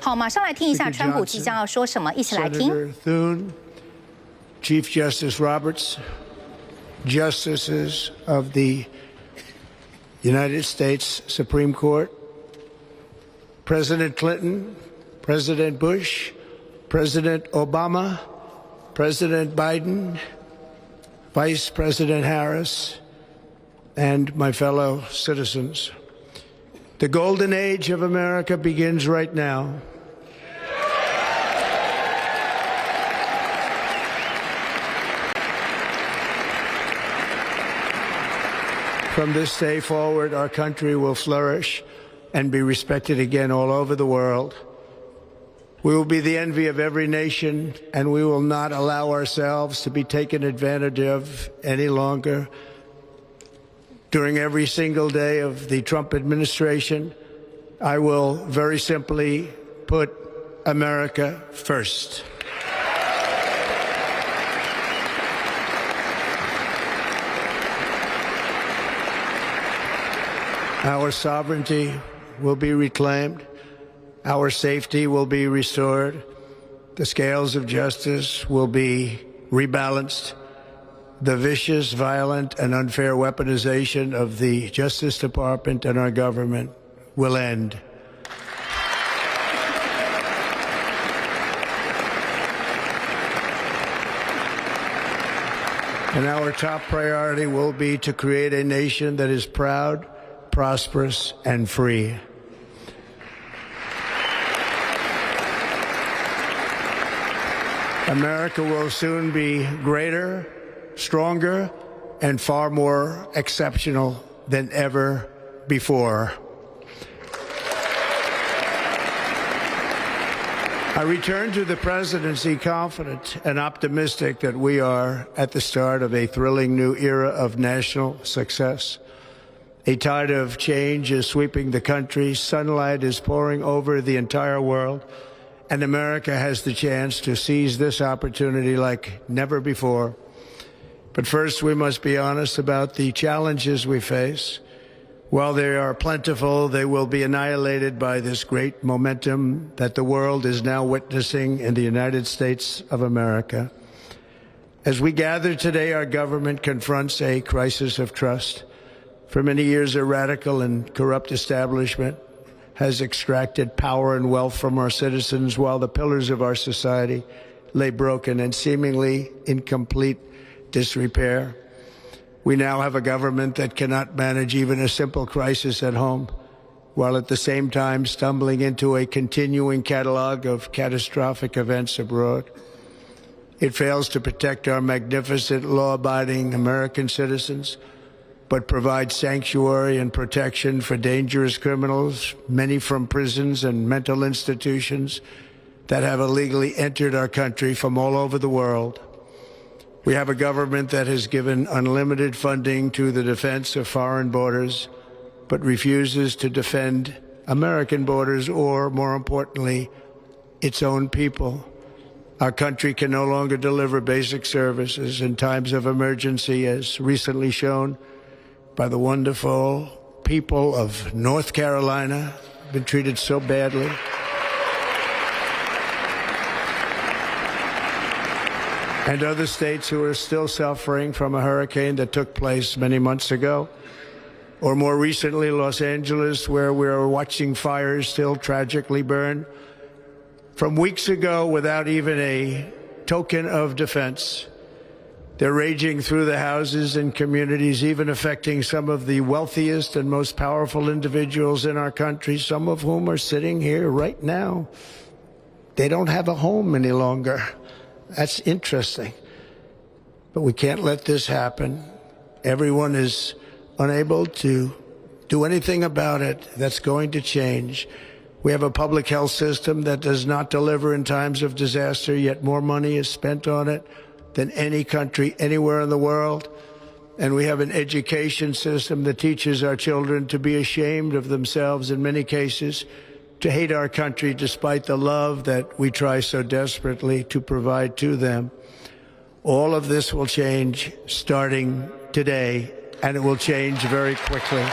好，马上来听一下川普即将要说什么，一起来听。 Senator Thune, Chief Justice Roberts, Justices of the United States Supreme Court, President Clinton, President Bush, President Obama, President Biden, Vice President Harris, and my fellow citizens. The golden age of America begins right now. From this day forward, our country will flourish and be respected again all over the world. We will be the envy of every nation, and we will not allow ourselves to be taken advantage of any longer. During every single day of the Trump administration, I will very simply put America first. Our sovereignty will be reclaimed. Our safety will be restored. The scales of justice will be rebalanced. The vicious, violent, and unfair weaponization of the Justice Department and our government will end. And our top priority will be to create a nation that is proud, prosperous, and free. America will soon be greater, stronger, and far more exceptional than ever before. I return to the presidency confident and optimistic that we are at the start of a thrilling new era of national success. A tide of change is sweeping the country. Sunlight is pouring over the entire world. And America has the chance to seize this opportunity like never before. But first, we must be honest about the challenges we face. While they are plentiful, they will be annihilated by this great momentum that the world is now witnessing in the United States of America. As we gather today, our government confronts a crisis of trust. For many years, a radical and corrupt establishment has extracted power and wealth from our citizens while the pillars of our society lay broken and seemingly in complete disrepair. We now have a government that cannot manage even a simple crisis at home, while at the same time stumbling into a continuing catalog of catastrophic events abroad. It fails to protect our magnificent, law-abiding American citizens, but provides sanctuary and protection for dangerous criminals, many from prisons and mental institutions that have illegally entered our country from all over the world. We have a government that has given unlimited funding to the defense of foreign borders, but refuses to defend American borders or, more importantly, its own people. Our country can no longer deliver basic services in times of emergency, as recently shown by the wonderful people of North Carolina, been treated so badly. And other states who are still suffering from a hurricane that took place many months ago. Or more recently, Los Angeles, where we are watching fires still tragically burn from weeks ago without even a token of defense. They're raging through the houses and communities, even affecting some of the wealthiest and most powerful individuals in our country, some of whom are sitting here right now. They don't have a home any longer. That's interesting. But we can't let this happen. Everyone is unable to do anything about it. That's going to change. We have a public health system that does not deliver in times of disaster, yet more money is spent on it than any country anywhere in the world. And we have an education system that teaches our children to be ashamed of themselves in many cases, to hate our country despite the love that we try so desperately to provide to them. All of this will change starting today, and it will change very quickly.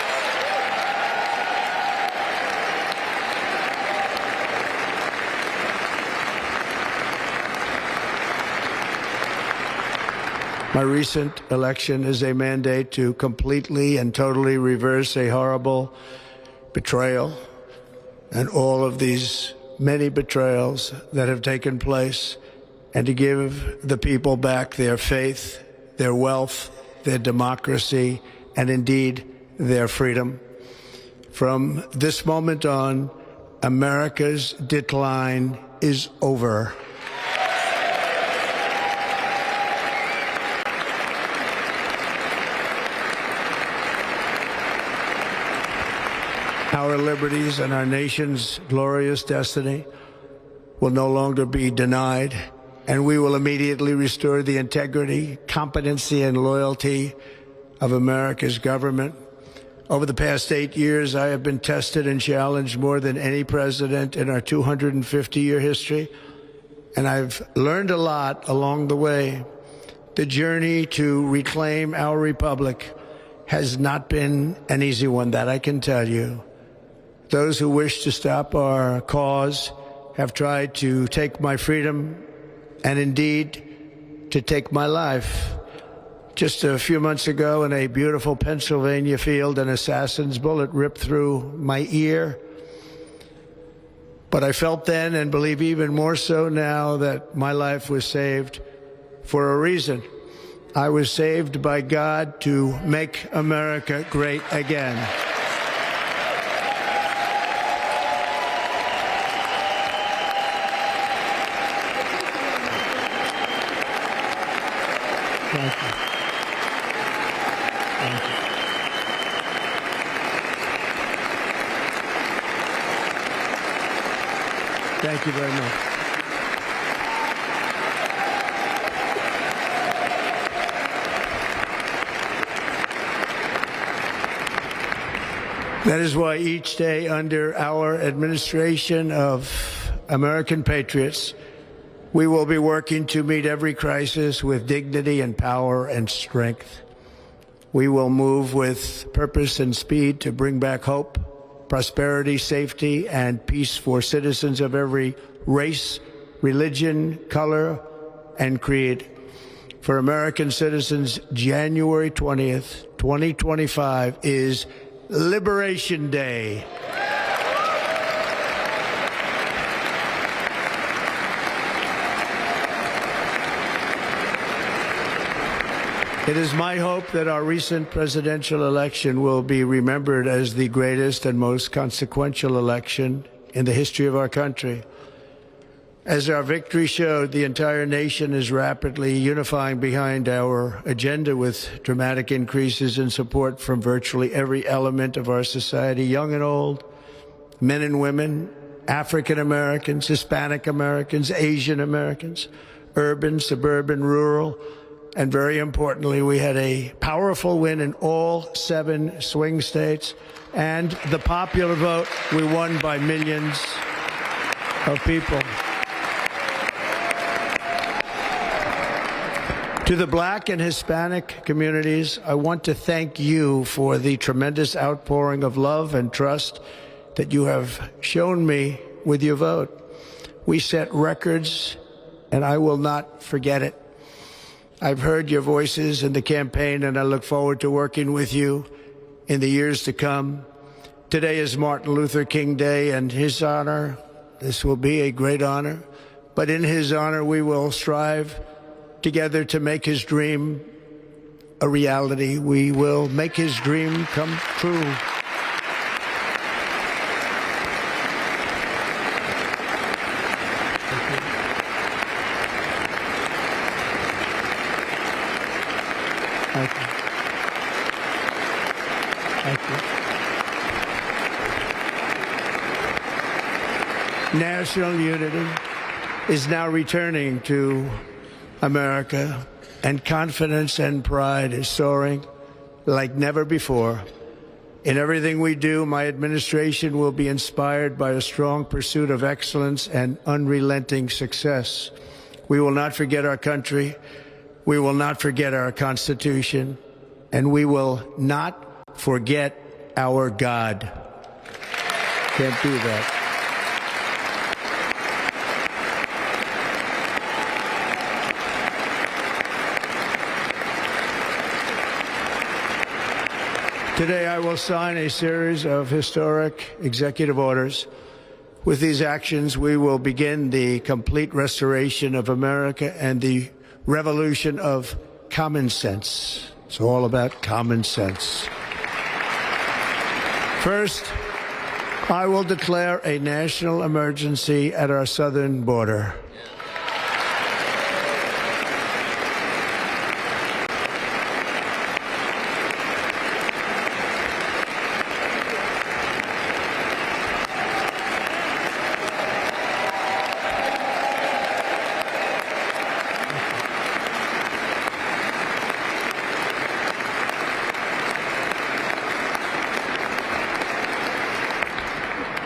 My recent election is a mandate to completely and totally reverse a horrible betrayal and all of these many betrayals that have taken place, and to give the people back their faith, their wealth, their democracy, and indeed their freedom. From this moment on, America's decline is over. Our liberties and our nation's glorious destiny will no longer be denied, and we will immediately restore the integrity, competency, and loyalty of America's government. Over the past 8 years, I have been tested and challenged more than any president in our 250-year history, and I've learned a lot along the way. The journey to reclaim our republic has not been an easy one, that I can tell you. Those who wish to stop our cause have tried to take my freedom and indeed to take my life. Just a few months ago in a beautiful Pennsylvania field, an assassin's bullet ripped through my ear. But I felt then, and believe even more so now, that my life was saved for a reason. I was saved by God to make America great again. Thank you. Thank you. Thank you very much. That is why each day under our administration of American patriots, we will be working to meet every crisis with dignity and power and strength. We will move with purpose and speed to bring back hope, prosperity, safety, and peace for citizens of every race, religion, color, and creed. For American citizens, January 20th, 2025 is Liberation Day. It is my hope that our recent presidential election will be remembered as the greatest and most consequential election in the history of our country. As our victory showed, the entire nation is rapidly unifying behind our agenda with dramatic increases in support from virtually every element of our society, young and old, men and women, African Americans, Hispanic Americans, Asian Americans, urban, suburban, rural. And very importantly, we had a powerful win in all 7 swing states. And the popular vote, we won by millions of people. To the Black and Hispanic communities, I want to thank you for the tremendous outpouring of love and trust that you have shown me with your vote. We set records, and I will not forget it. I've heard your voices in the campaign, and I look forward to working with you in the years to come. Today is Martin Luther King Day, and his honor, this will be a great honor, but in his honor we will strive together to make his dream a reality. We will make his dream come true. Thank you. Thank you. National unity is now returning to America, and confidence and pride is soaring like never before. In everything we do, my administration will be inspired by a strong pursuit of excellence and unrelenting success. We will not forget our country. We will not forget our Constitution, and we will not forget our God. Can't do that. Today, I will sign a series of historic executive orders. With these actions, we will begin the complete restoration of America and the revolution of common sense. It's all about common sense. First, I will declare a national emergency at our southern border.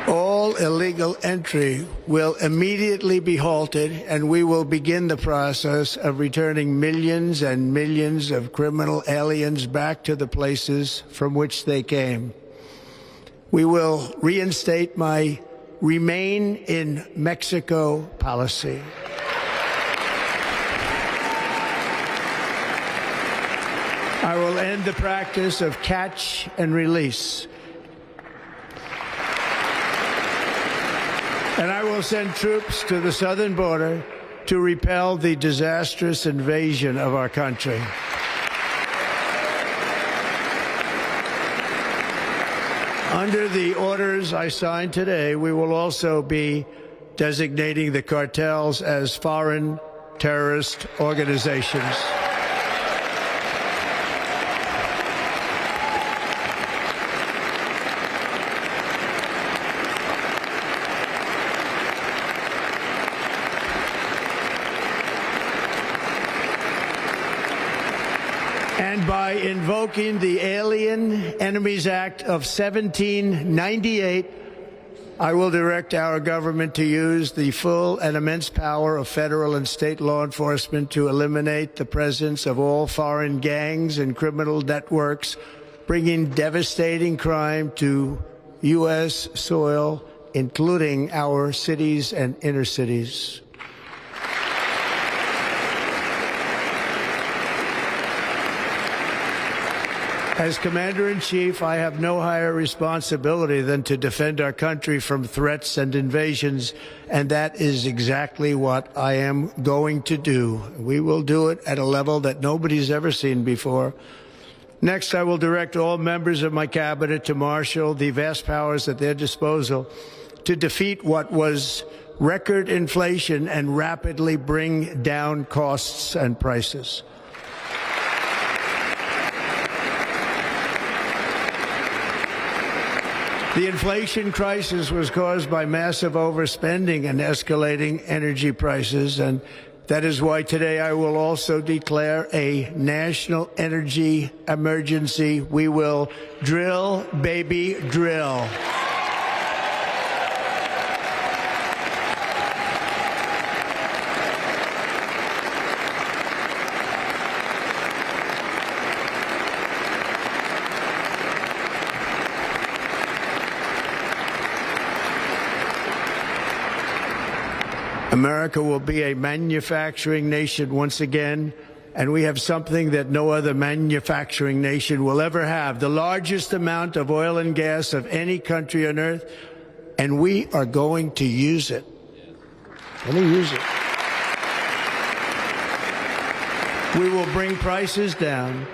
All illegal entry will immediately be halted, and we will begin the process of returning millions and millions of criminal aliens back to the places from which they came. We will reinstate my Remain in Mexico policy. I will end the practice of catch and release. And I will send troops to the southern border to repel the disastrous invasion of our country. Under the orders I signed today, we will also be designating the cartels as foreign terrorist organizations. And by invoking the Alien Enemies Act of 1798, I will direct our government to use the full and immense power of federal and state law enforcement to eliminate the presence of all foreign gangs and criminal networks, bringing devastating crime to U.S. soil, including our cities and inner cities. As Commander-in-Chief, I have no higher responsibility than to defend our country from threats and invasions, and that is exactly what I am going to do. We will do it at a level that nobody's ever seen before. Next, I will direct all members of my cabinet to marshal the vast powers at their disposal to defeat what was record inflation and rapidly bring down costs and prices. The inflation crisis was caused by massive overspending and escalating energy prices, and that is why today I will also declare a national energy emergency. We will drill, baby, drill. America will be a manufacturing nation once again, and we have something that no other manufacturing nation will ever have, the largest amount of oil and gas of any country on earth, and we are going to use it. We will bring prices down,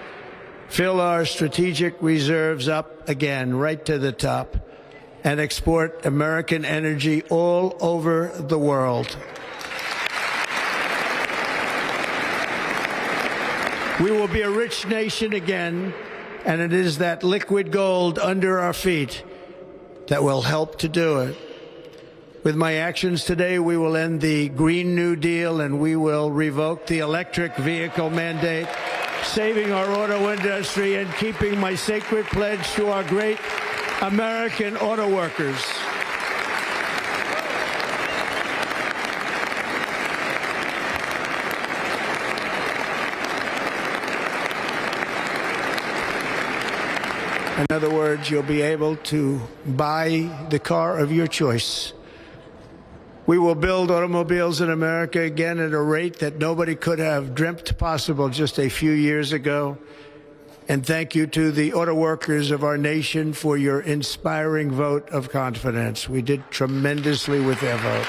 fill our strategic reserves up again, right to the top, and export American energy all over the world. We will be a rich nation again, and it is that liquid gold under our feet that will help to do it. With my actions today, we will end the Green New Deal, and we will revoke the electric vehicle mandate, saving our auto industry and keeping my sacred pledge to our great American auto workers. In other words, you'll be able to buy the car of your choice. We will build automobiles in America again at a rate that nobody could have dreamt possible just a few years ago. And thank you to the auto workers of our nation for your inspiring vote of confidence. We did tremendously with their vote.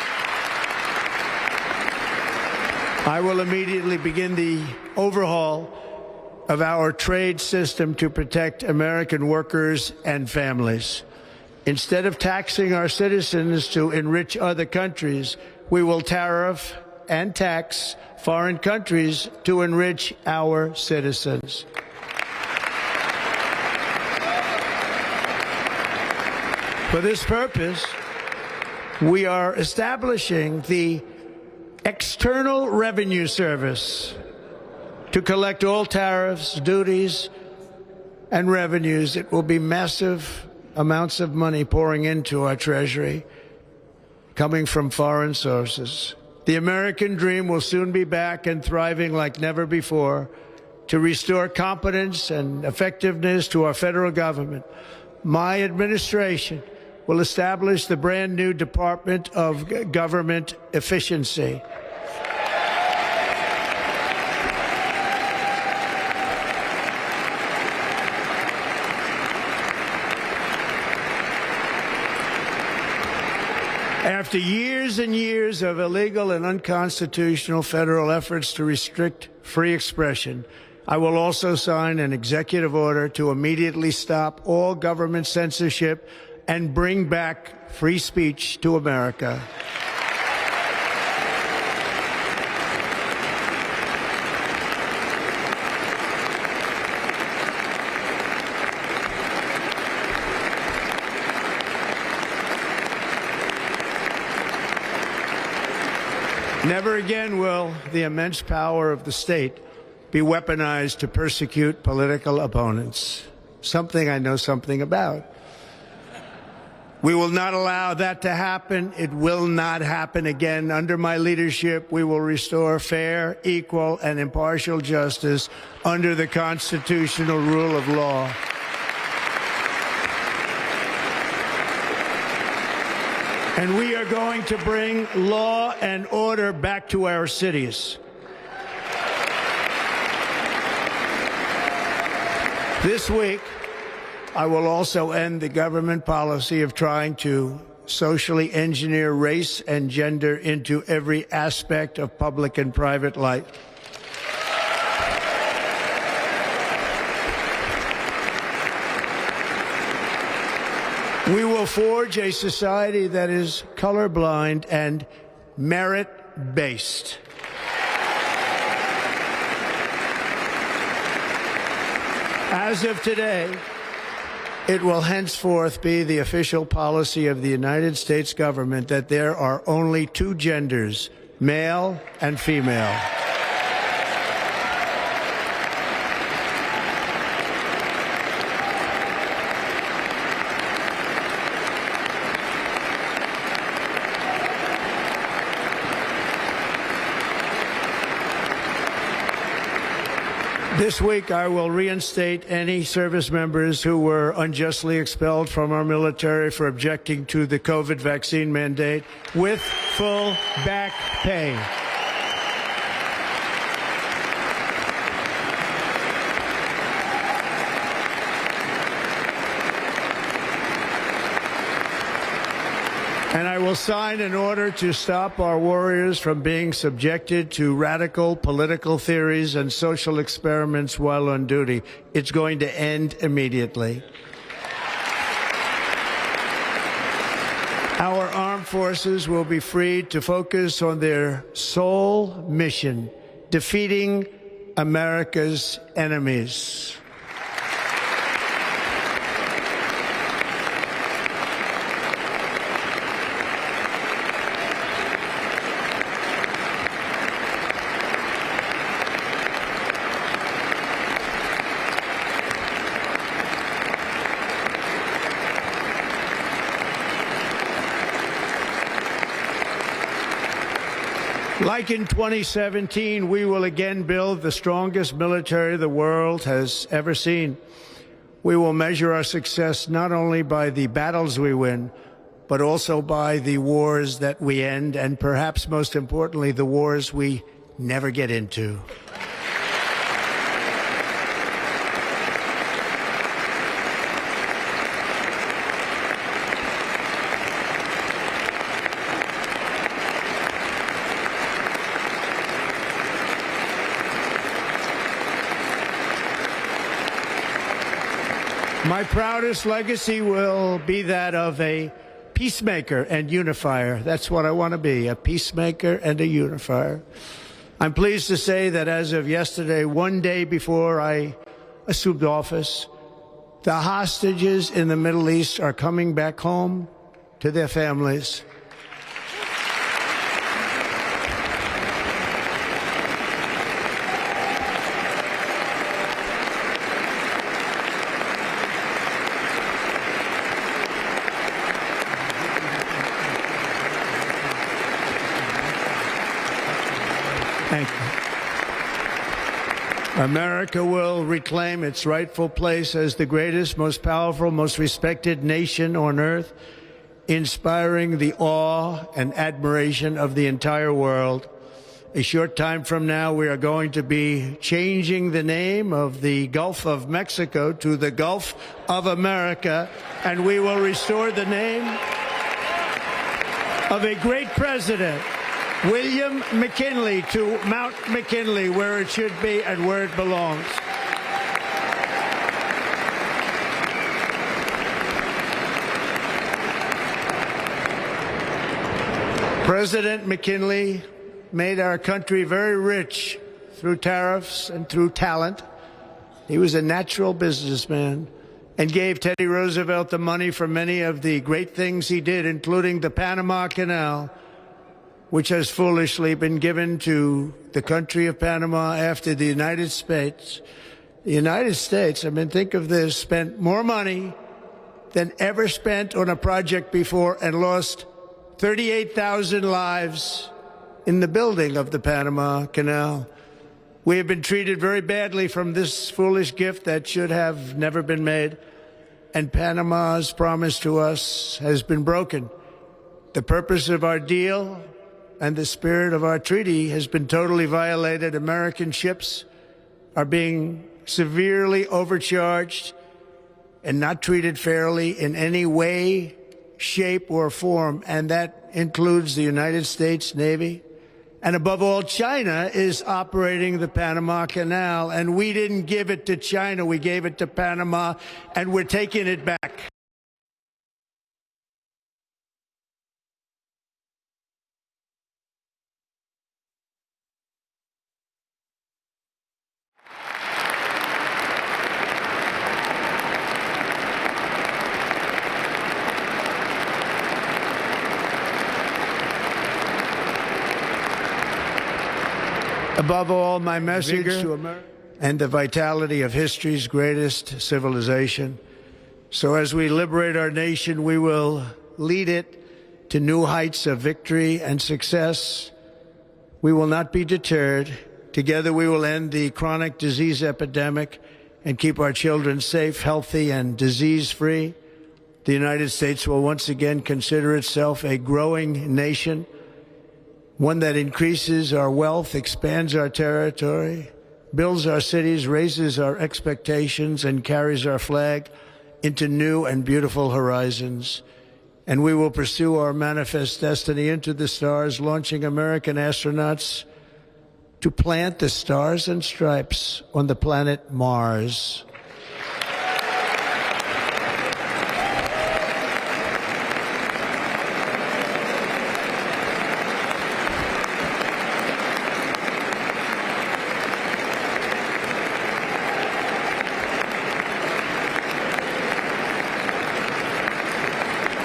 I will immediately begin the overhaul of our trade system to protect American workers and families. Instead of taxing our citizens to enrich other countries, we will tariff and tax foreign countries to enrich our citizens. For this purpose, we are establishing the External Revenue Service to collect all tariffs, duties, and revenues. It will be massive amounts of money pouring into our treasury, coming from foreign sources. The American dream will soon be back and thriving like never before to restore competence and effectiveness to our federal government. My administration will establish the brand new Department of Government Efficiency. After years and years of illegal and unconstitutional federal efforts to restrict free expression, I will also sign an executive order to immediately stop all government censorship and bring back free speech to America. Never again will the immense power of the state be weaponized to persecute political opponents, something I know something about. We will not allow that to happen. It will not happen again. Under my leadership, we will restore fair, equal, and impartial justice under the constitutional rule of law. And we are going to bring law and order back to our cities. This week, I will also end the government policy of trying to socially engineer race and gender into every aspect of public and private life. We will forge a society that is colorblind and merit-based. As of today, it will henceforth be the official policy of the United States government that there are only two genders, male and female. This week, I will reinstate any service members who were unjustly expelled from our military for objecting to the COVID vaccine mandate with full back pay. And I will sign an order to stop our warriors from being subjected to radical political theories and social experiments while on duty. It's going to end immediately. Our armed forces will be freed to focus on their sole mission, defeating America's enemies. Like in 2017, we will again build the strongest military the world has ever seen. We will measure our success not only by the battles we win, but also by the wars that we end, and perhaps most importantly, the wars we never get into. My proudest legacy will be that of a peacemaker and unifier. That's what I want to be, a peacemaker and a unifier. I'm pleased to say that as of yesterday, one day before I assumed office, the hostages in the Middle East are coming back home to their families. Thank you. America will reclaim its rightful place as the greatest, most powerful, most respected nation on earth, inspiring the awe and admiration of the entire world. A short time from now, we are going to be changing the name of the Gulf of Mexico to the Gulf of America, and we will restore the name of a great president, William McKinley, to Mount McKinley, where it should be and where it belongs. President McKinley made our country very rich through tariffs and through talent. He was a natural businessman and gave Teddy Roosevelt the money for many of the great things he did, including the Panama Canal, which has foolishly been given to the country of Panama after the United States. The United States, I mean, think of this, spent more money than ever spent on a project before and lost 38,000 lives in the building of the Panama Canal. We have been treated very badly from this foolish gift that should have never been made, and Panama's promise to us has been broken. The purpose of our deal and the spirit of our treaty has been totally violated. American ships are being severely overcharged and not treated fairly in any way, shape, or form, and that includes the United States Navy. And above all, China is operating the Panama Canal, and we didn't give it to China, we gave it to Panama, and we're taking it back. Above all, my message to America and the vitality of history's greatest civilization. So as we liberate our nation, we will lead it to new heights of victory and success. We will not be deterred. Together we will end the chronic disease epidemic and keep our children safe, healthy, and disease-free. The United States will once again consider itself a growing nation, one that increases our wealth, expands our territory, builds our cities, raises our expectations, and carries our flag into new and beautiful horizons. And we will pursue our manifest destiny into the stars, launching American astronauts to plant the stars and stripes on the planet Mars.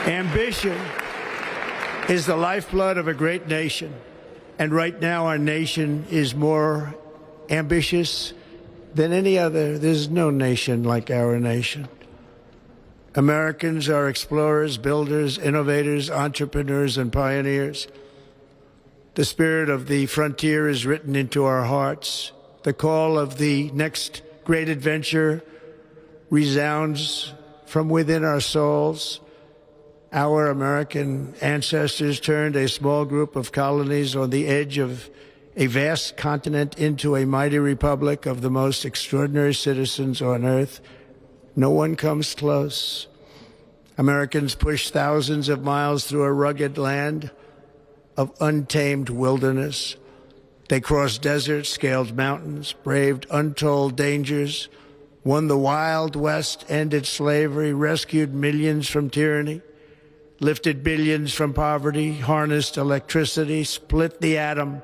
Ambition is the lifeblood of a great nation, and right now our nation is more ambitious than any other. There's no nation like our nation. Americans are explorers, builders, innovators, entrepreneurs, and pioneers. The spirit of the frontier is written into our hearts. The call of the next great adventure resounds from within our souls. Our American ancestors turned a small group of colonies on the edge of a vast continent into a mighty republic of the most extraordinary citizens on earth. No one comes close. Americans pushed thousands of miles through a rugged land of untamed wilderness. They crossed deserts, scaled mountains, braved untold dangers, won the Wild West, ended slavery, rescued millions from tyranny, lifted billions from poverty, harnessed electricity, split the atom,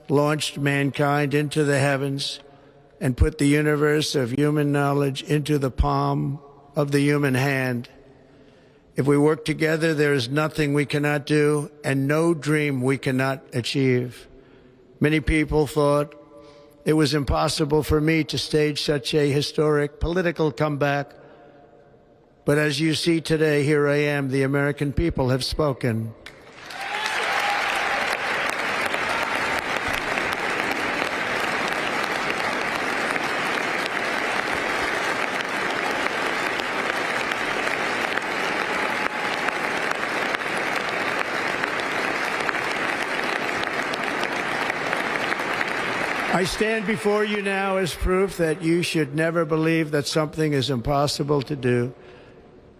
launched mankind into the heavens, and put the universe of human knowledge into the palm of the human hand. If we work together, there is nothing we cannot do and no dream we cannot achieve. Many people thought it was impossible for me to stage such a historic political comeback. But as you see today, here I am. The American people have spoken. I stand before you now as proof that you should never believe that something is impossible to do.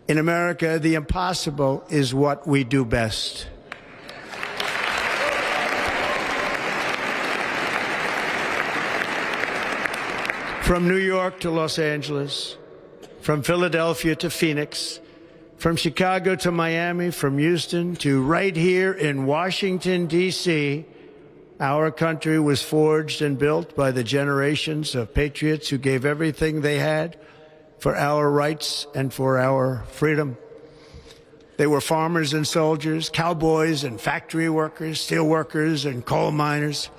In America, the impossible is what we do best. From New York to Los Angeles, from Philadelphia to Phoenix, from Chicago to Miami, from Houston to right here in Washington, D.C., our country was forged and built by the generations of patriots who gave everything they had for our rights and for our freedom. They were farmers and soldiers, cowboys and factory workers, steel workers and coal miners,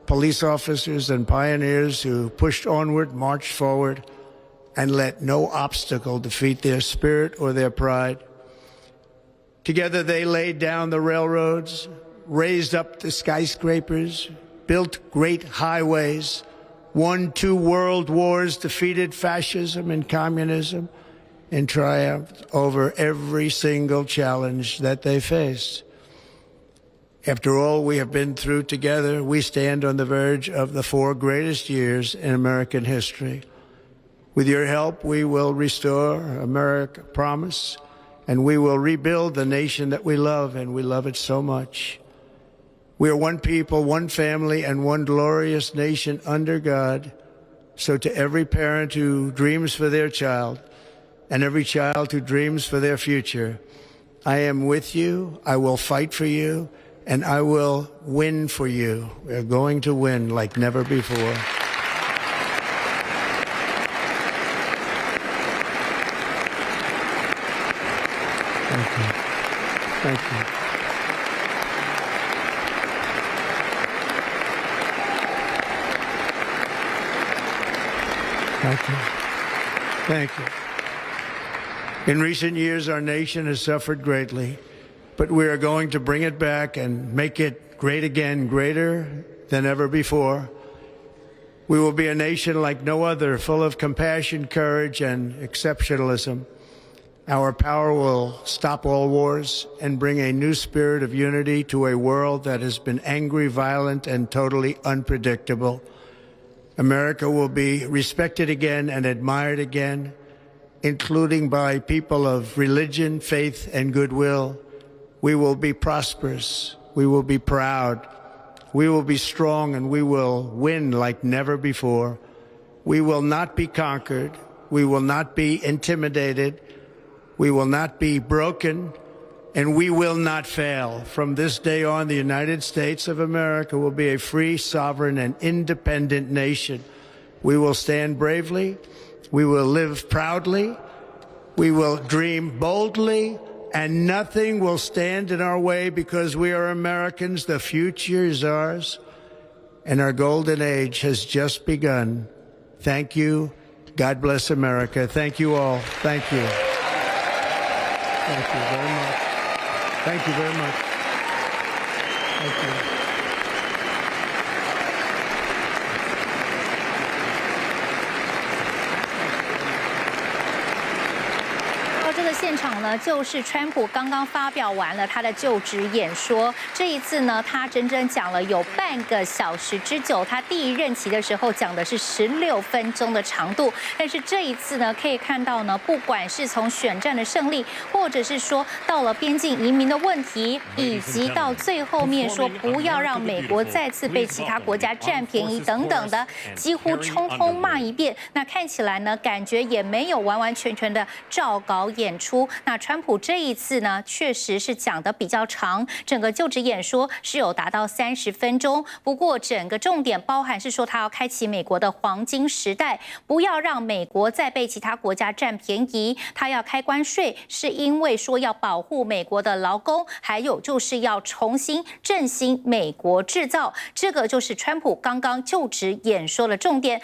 police officers and pioneers who pushed onward, marched forward, and let no obstacle defeat their spirit or their pride. Together they laid down the railroads, raised up the skyscrapers, built great highways, won 2 world wars, defeated fascism and communism, and triumphed over every single challenge that they faced. After all we have been through together, we stand on the verge of the 4 greatest years in American history. With your help, we will restore America, promise, and we will rebuild the nation that we love, and we love it so much. We are one people, one family, and one glorious nation under God. So to every parent who dreams for their child and every child who dreams for their future, I am with you, I will fight for you, and I will win for you. We're going to win like never before. Thank you. Thank you. Thank you. Thank you. In recent years, our nation has suffered greatly, but we are going to bring it back and make it great again, greater than ever before. We will be a nation like no other, full of compassion, courage, and exceptionalism. Our power will stop all wars and bring a new spirit of unity to a world that has been angry, violent, and totally unpredictable. America will be respected again and admired again, including by people of religion, faith, and goodwill. We will be prosperous. We will be proud. We will be strong, and we will win like never before. We will not be conquered. We will not be intimidated. We will not be broken, and we will not fail. From this day on, the United States of America will be a free, sovereign, and independent nation. We will stand bravely. We will live proudly. We will dream boldly, and nothing will stand in our way because we are Americans. The future is ours, and our golden age has just begun. Thank you. God bless America. Thank you all. Thank you. Thank you very much. Thank you very much. Thank you. 这个现现场呢，就是川普刚刚发表完了他的就职演说。这一次呢，他整整讲了有半个小时之久。他第一任期的时候讲的是16分钟的长度，但是这一次呢，可以看到呢，不管是从选战的胜利，或者是说到了边境移民的问题，以及到最后面说不要让美国再次被其他国家占便宜等等的，几乎通通骂一遍。那看起来呢，感觉也没有完完全全的照稿演出。那川普这一次呢，确实是讲的比较长，整个就职演说是有达到30分钟。不过整个重点包含是说，他要开启美国的黄金时代，不要让美国再被其他国家占便宜。他要开关税，是因为说要保护美国的劳工，还有就是要重新振兴美国制造。这个就是川普刚刚就职演说的重点。